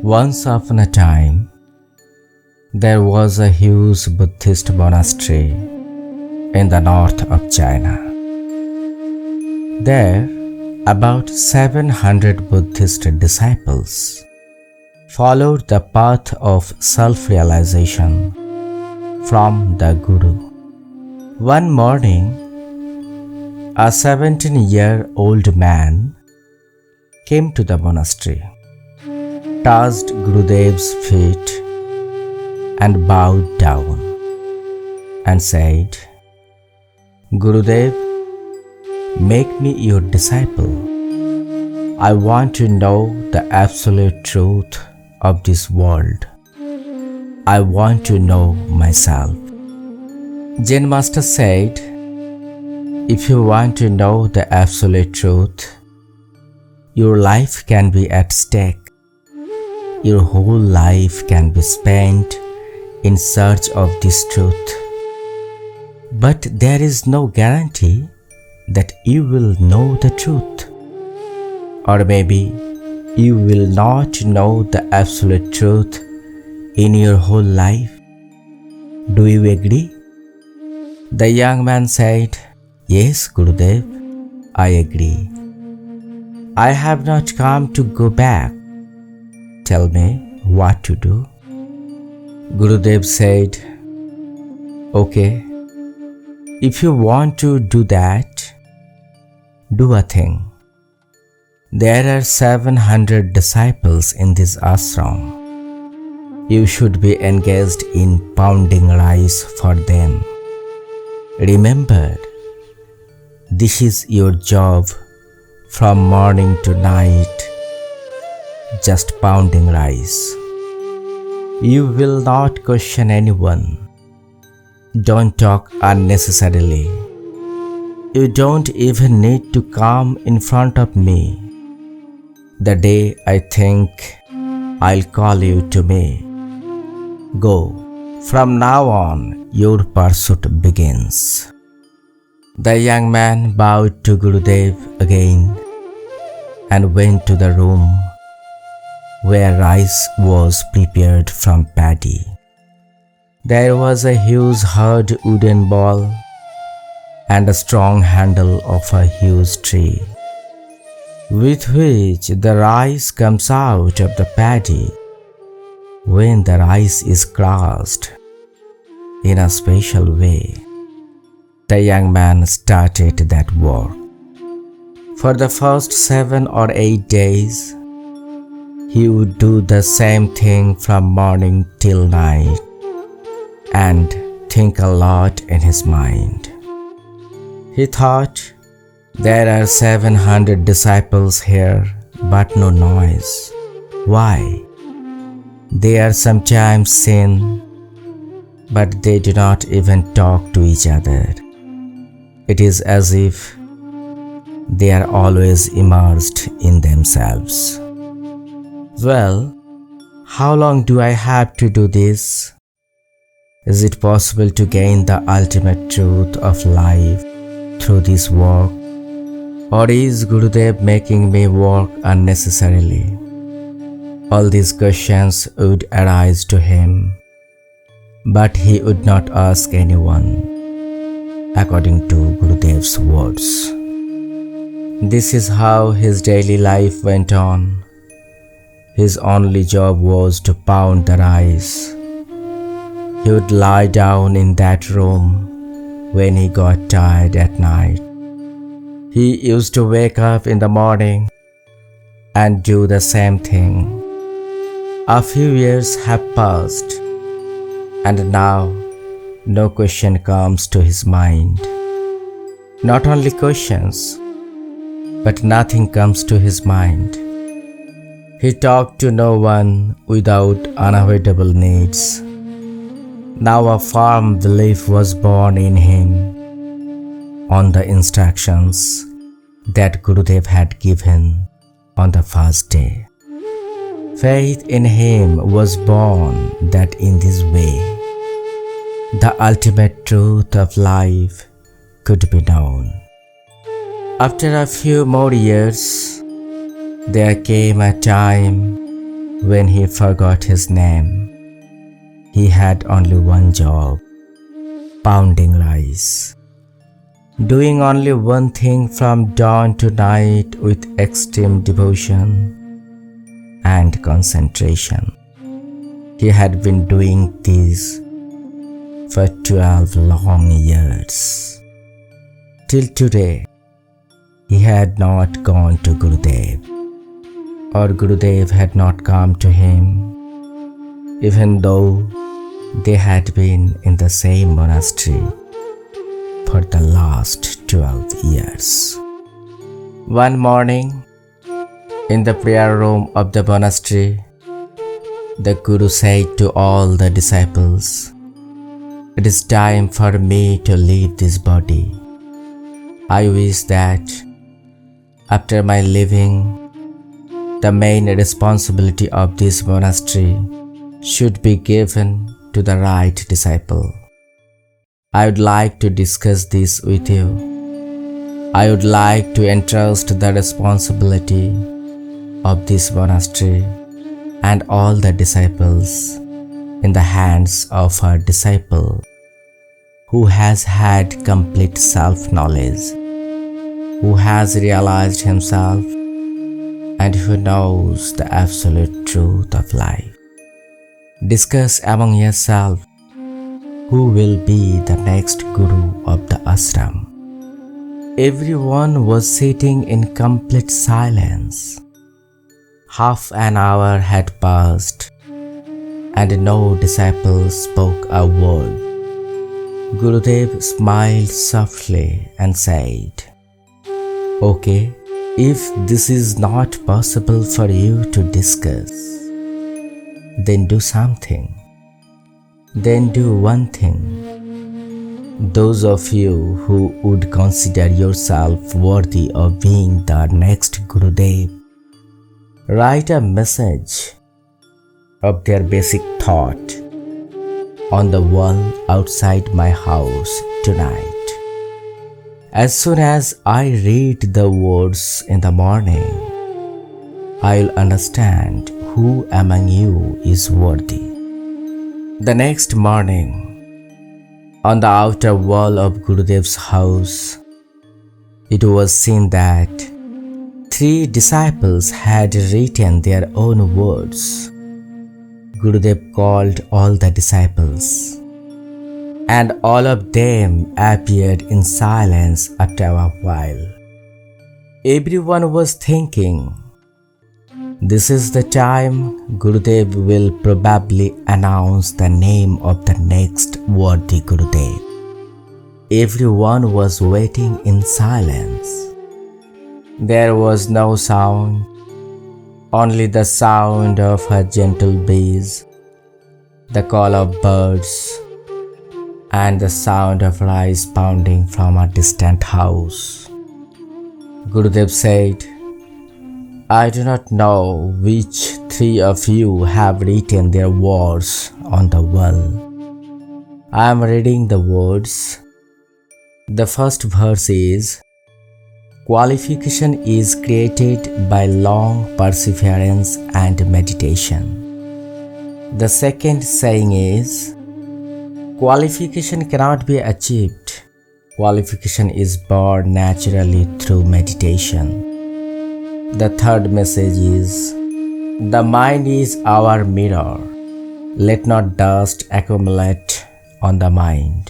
Once upon a time, there was a huge Buddhist monastery in the north of China. There, about 700 Buddhist disciples followed the path of self-realization from the Guru. One morning, a 17-year-old man came to the monastery, touched Gurudev's feet and bowed down and said, "Gurudev, make me your disciple. I want to know the absolute truth of this world. I want to know myself." Zen Master said, "If you want to know the absolute truth, your life can be at stake. Your whole life can be spent in search of this truth. But there is no guarantee that you will know the truth. Or maybe you will not know the absolute truth in your whole life. Do you agree?" The young man said, "Yes, Gurudev, I agree. I have not come to go back. Tell me what to do." Gurudev said, "Okay, if you want to do that, do a thing. There are 700 disciples in this ashram. You should be engaged in pounding rice for them. Remember, this is your job from morning to night, just pounding rice. You will not question anyone. Don't talk unnecessarily. You don't even need to come in front of me. The day I think, I'll call you to me. Go. From now on, your pursuit begins." The young man bowed to Gurudev again and went to the room where rice was prepared from paddy. There was a huge hard wooden bowl and a strong handle of a huge tree, with which the rice comes out of the paddy when the rice is crushed in a special way. The young man started that work. For the first 7 or 8 days, he would do the same thing from morning till night and think a lot in his mind. He thought, there are 700 disciples here, but no noise. Why? They are sometimes seen, but they do not even talk to each other. It is as if they are always immersed in themselves. Well, how long do I have to do this? Is it possible to gain the ultimate truth of life through this work? Or is Gurudev making me work unnecessarily? All these questions would arise to him, but he would not ask anyone, according to Gurudev's words. This is how his daily life went on. His only job was to pound the rice. He would lie down in that room when he got tired at night. He used to wake up in the morning and do the same thing. A few years have passed, and now no question comes to his mind. Not only questions, but nothing comes to his mind. He talked to no one without unavoidable needs. Now a firm belief was born in him on the instructions that Gurudev had given on the first day. Faith in him was born that in this way the ultimate truth of life could be known. After a few more years, there came a time when he forgot his name. He had only one job: pounding rice, doing only one thing from dawn to night with extreme devotion and concentration. He had been doing this for 12 long years. Till today, he had not gone to Gurudev, or Gurudev had not come to him, even though they had been in the same monastery for the last 12 years. One morning, in the prayer room of the monastery, the Guru said to all the disciples, "It is time for me to leave this body. I wish that after my leaving, the main responsibility of this monastery should be given to the right disciple. I would like to discuss this with you. I would like to entrust the responsibility of this monastery and all the disciples in the hands of a disciple who has had complete self-knowledge, who has realized himself, and who knows the absolute truth of life. Discuss among yourself who will be the next Guru of the ashram." Everyone was sitting in complete silence. Half an hour had passed, and no disciple spoke a word. Gurudev smiled softly and said, "Okay, if this is not possible for you to discuss, then do something. Then do one thing. Those of you who would consider yourself worthy of being the next Gurudev, write a message of their basic thought on the wall outside my house tonight. As soon as I read the words in the morning, I'll understand who among you is worthy." The next morning, on the outer wall of Gurudev's house, it was seen that 3 disciples had written their own words. Gurudev called all the disciples, and all of them appeared in silence after a while. Everyone was thinking, this is the time Gurudev will probably announce the name of the next worthy Gurudev. Everyone was waiting in silence. There was no sound, only the sound of a gentle breeze, the call of birds, and the sound of rice pounding from a distant house. Gurudev said, "I do not know which 3 of you have written their words on the wall. I am reading the words. The first verse is, 'Qualification is created by long perseverance and meditation.' The second saying is, 'Qualification cannot be achieved. Qualification is born naturally through meditation.' The third message is, 'The mind is our mirror. Let not dust accumulate on the mind.'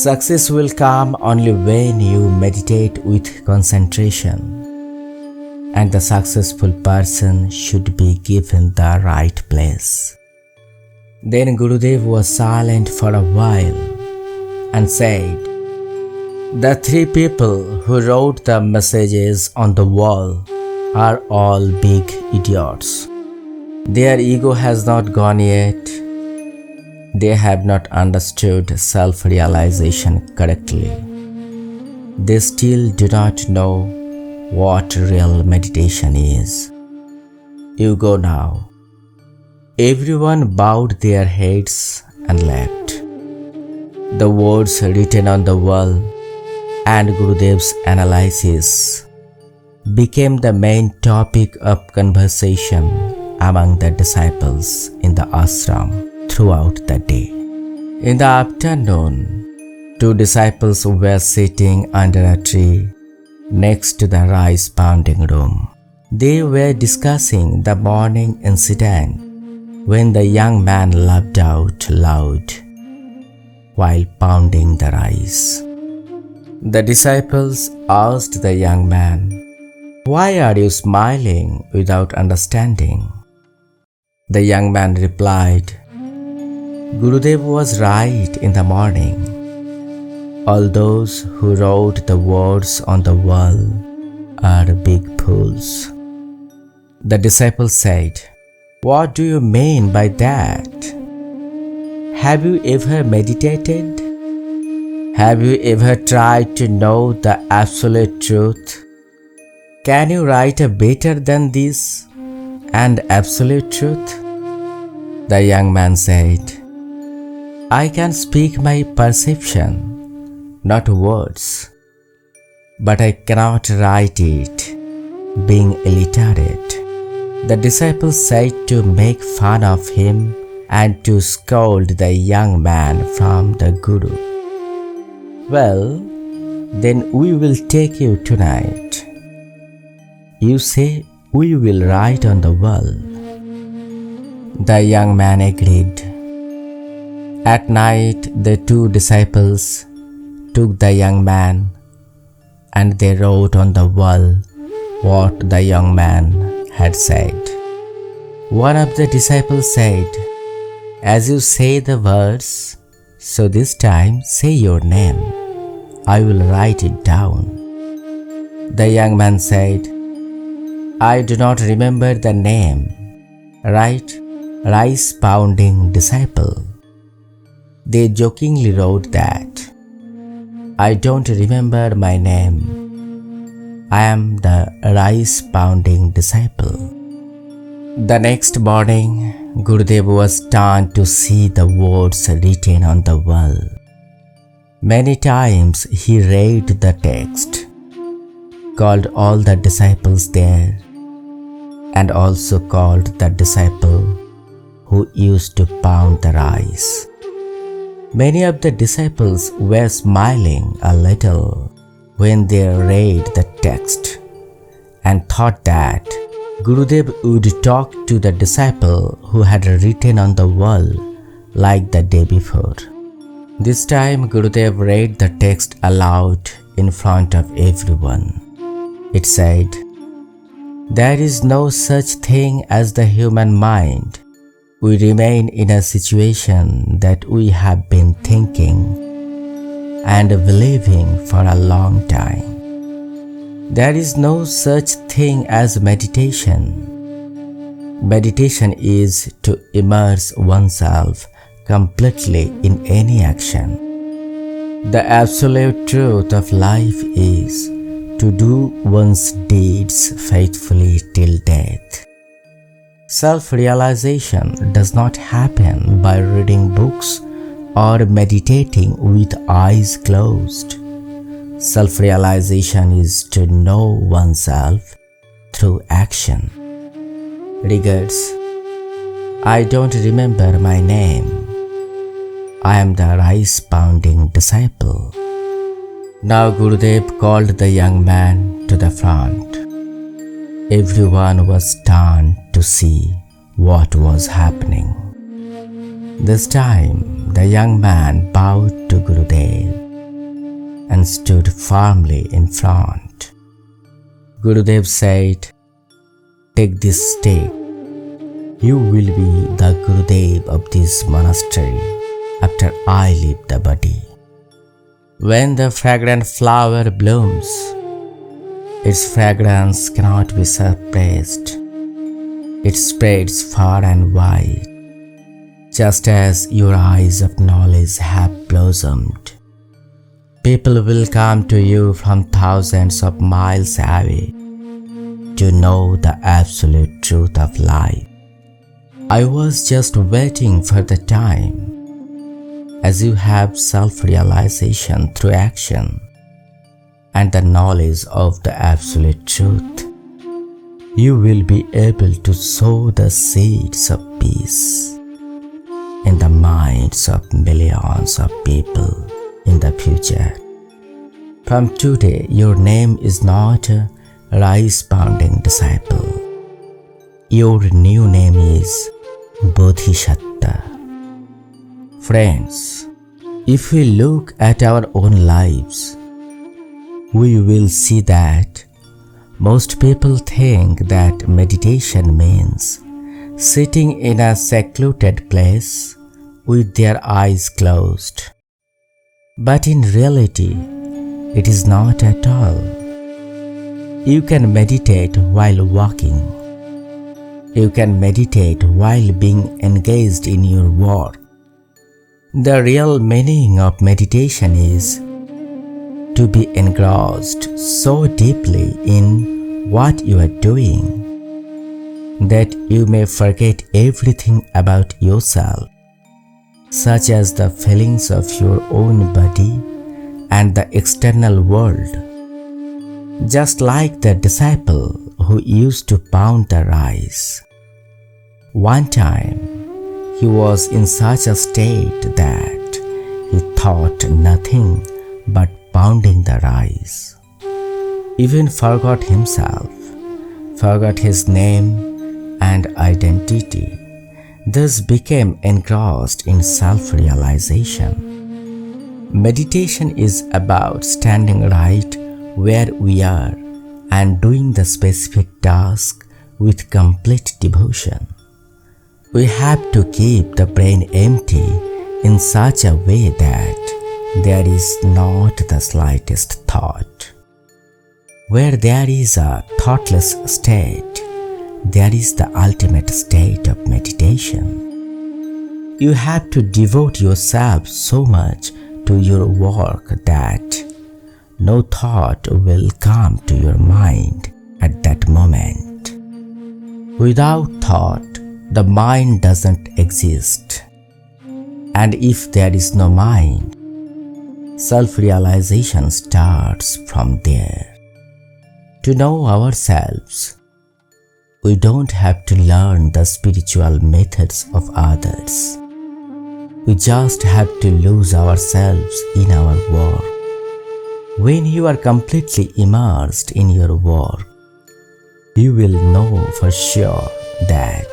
Success will come only when you meditate with concentration, and the successful person should be given the right place." Then Gurudev was silent for a while and said, "The 3 people who wrote the messages on the wall are all big idiots. Their ego has not gone yet. They have not understood self-realization correctly. They still do not know what real meditation is. You go now." Everyone bowed their heads and left. The words written on the wall and Gurudev's analysis became the main topic of conversation among the disciples in the ashram throughout the day. In the afternoon, two disciples were sitting under a tree next to the rice pounding room. They were discussing the morning incident when the young man laughed out loud while pounding the rice. The disciples asked the young man, "Why are you smiling without understanding?" The young man replied, "Gurudev was right in the morning. All those who wrote the words on the wall are big fools." The disciple said, "What do you mean by that? Have you ever meditated? Have you ever tried to know the absolute truth? Can you write a better than this and absolute truth?" The young man said, "I can speak my perception, not words, but I cannot write it, being illiterate." The disciples said to make fun of him and to scold the young man from the Guru. "Well, then we will take you tonight. You say we will write on the wall." The young man agreed. At night, the two disciples took the young man and they wrote on the wall what the young man had said. One of the disciples said, "As you say the words, so this time say your name. I will write it down." The young man said, "I do not remember the name. Write rice pounding disciple." They jokingly wrote that. "I don't remember my name. I am the rice pounding disciple." The next morning, Gurudev was stunned to see the words written on the wall. Many times he read the text, called all the disciples there, and also called the disciple who used to pound the rice. Many of the disciples were smiling a little when they read the text and thought that Gurudev would talk to the disciple who had written on the wall like the day before. This time Gurudev read the text aloud in front of everyone. It said, "There is no such thing as the human mind. We remain in a situation that we have been thinking and believing for a long time. There is no such thing as meditation. Meditation is to immerse oneself completely in any action. The absolute truth of life is to do one's deeds faithfully till death. Self-realization does not happen by reading books or meditating with eyes closed. Self-realization is to know oneself through action." Regards, I don't remember my name. I am the rice pounding disciple. Now Gurudev called the young man to the front. Everyone was stunned to see what was happening. This time the young man bowed to Gurudev and stood firmly in front. Gurudev said, "Take this stick. You will be the Gurudev of this monastery after I leave the body. When the fragrant flower blooms, its fragrance cannot be suppressed. It spreads far and wide, just as your eyes of knowledge have blossomed. People will come to you from thousands of miles away to know the absolute truth of life. I was just waiting for the time, As you have self-realization through action and the knowledge of the absolute truth, you will be able to sow the seeds of peace in the minds of millions of people in the future. From today, your name is not a rice-pounding disciple. Your new name is Bodhisattva. Friends, if we look at our own lives, we will see that most people think that meditation means sitting in a secluded place with their eyes closed. But in reality, it is not at all. You can meditate while walking. You can meditate while being engaged in your work. The real meaning of meditation is to be engrossed so deeply in what you are doing that you may forget everything about yourself, such as the feelings of your own body and the external world. Just like the disciple who used to pound the rice. One time, he was in such a state that he thought nothing but pounding the rice. Even forgot himself, forgot his name and identity, thus became engrossed in self-realization. Meditation is about standing right where we are and doing the specific task with complete devotion. We have to keep the brain empty in such a way that there is not the slightest thought. Where there is a thoughtless state, there is the ultimate state of meditation. You have to devote yourself so much to your work that no thought will come to your mind at that moment. Without thought, the mind doesn't exist. And if there is no mind, self-realization starts from there. To know ourselves, we don't have to learn the spiritual methods of others. We just have to lose ourselves in our work. When you are completely immersed in your work, you will know for sure that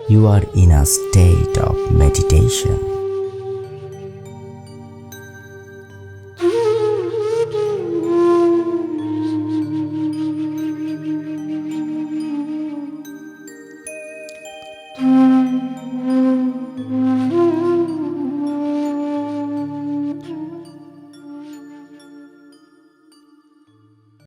you are in a state of meditation.